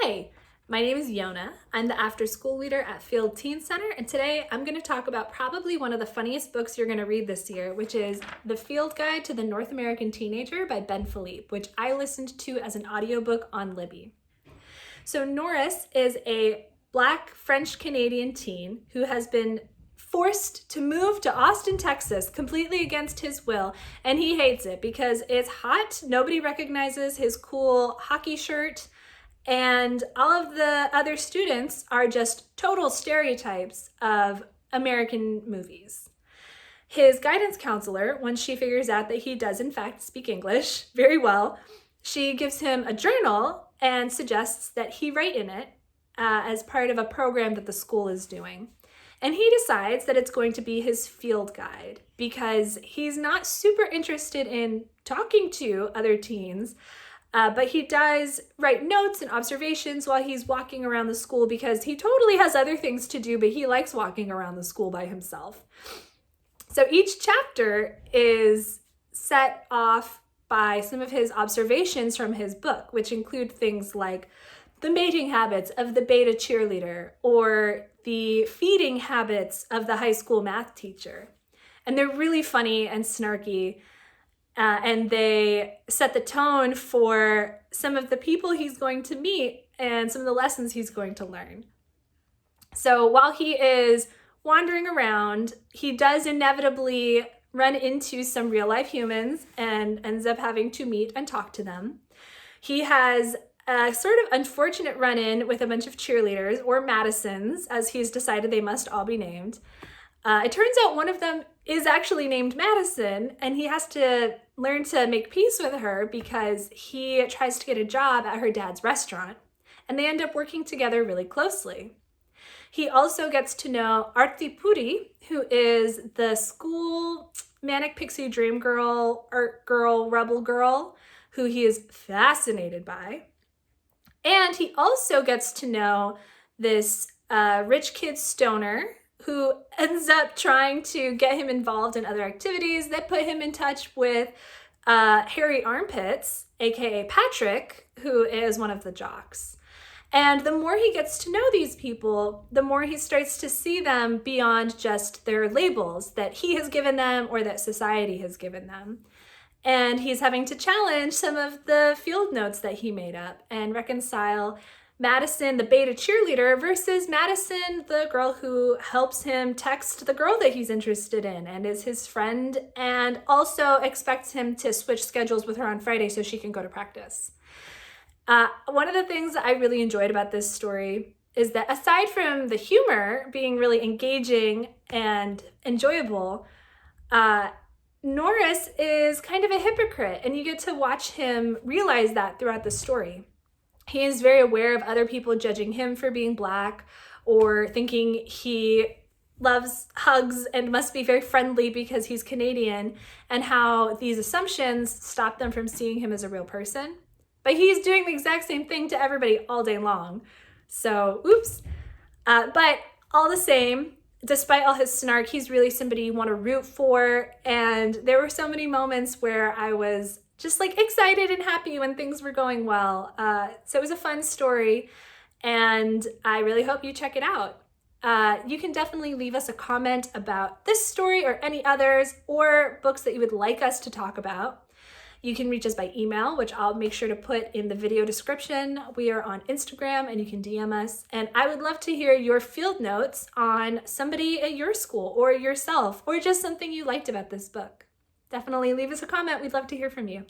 Hi, my name is Yona. I'm the after school leader at Field Teen Center, and today I'm going to talk about probably one of the funniest books you're going to read this year, which is The Field Guide to the North American Teenager by Ben Philippe, which I listened to as an audiobook on Libby. So Norris is a Black French-Canadian teen who has been forced to move to Austin, Texas, completely against his will, and he hates it because it's hot, nobody recognizes his cool hockey shirt, and all of the other students are just total stereotypes of American movies. His guidance counselor, when she figures out that he does in fact speak English very well, she gives him a journal and suggests that he write in it as part of a program that the school is doing. And he decides that it's going to be his field guide because he's not super interested in talking to other teens, but he does write notes and observations while he's walking around the school because he totally has other things to do, but he likes walking around the school by himself. So each chapter is set off by some of his observations from his book, which include things like the mating habits of the beta cheerleader or the feeding habits of the high school math teacher. And they're really funny and snarky, and they set the tone for some of the people he's going to meet and some of the lessons he's going to learn. So while he is wandering around, he does inevitably run into some real life humans and ends up having to meet and talk to them. He has a sort of unfortunate run-in with a bunch of cheerleaders, or Madisons, as he's decided they must all be named. It turns out one of them is actually named Madison, and he has to learn to make peace with her because he tries to get a job at her dad's restaurant, and they end up working together really closely. He also gets to know Arti Puri, who is the school manic pixie dream girl, art girl, rebel girl, who he is fascinated by. And he also gets to know this rich kid stoner who ends up trying to get him involved in other activities that put him in touch with Harry Armpits, aka Patrick, who is one of the jocks. And the more he gets to know these people, the more he starts to see them beyond just their labels that he has given them or that society has given them. And he's having to challenge some of the field notes that he made up and reconcile Madison, the beta cheerleader, versus Madison, the girl who helps him text the girl that he's interested in and is his friend, and also expects him to switch schedules with her on Friday so she can go to practice. One of the things that I really enjoyed about this story is that aside from the humor being really engaging and enjoyable, Norris is kind of a hypocrite, and you get to watch him realize that throughout the story. He is very aware of other people judging him for being Black or thinking he loves hugs and must be very friendly because he's Canadian, and how these assumptions stop them from seeing him as a real person. But he's doing the exact same thing to everybody all day long. So, oops. But all the same, despite all his snark, he's really somebody you want to root for. And there were so many moments where I was just like excited and happy when things were going well. So it was a fun story, and I really hope you check it out. You can definitely leave us a comment about this story or any others, or books that you would like us to talk about. You can reach us by email, which I'll make sure to put in the video description. We are on Instagram, and you can DM us. And I would love to hear your field notes on somebody at your school or yourself, or just something you liked about this book. Definitely leave us a comment. We'd love to hear from you.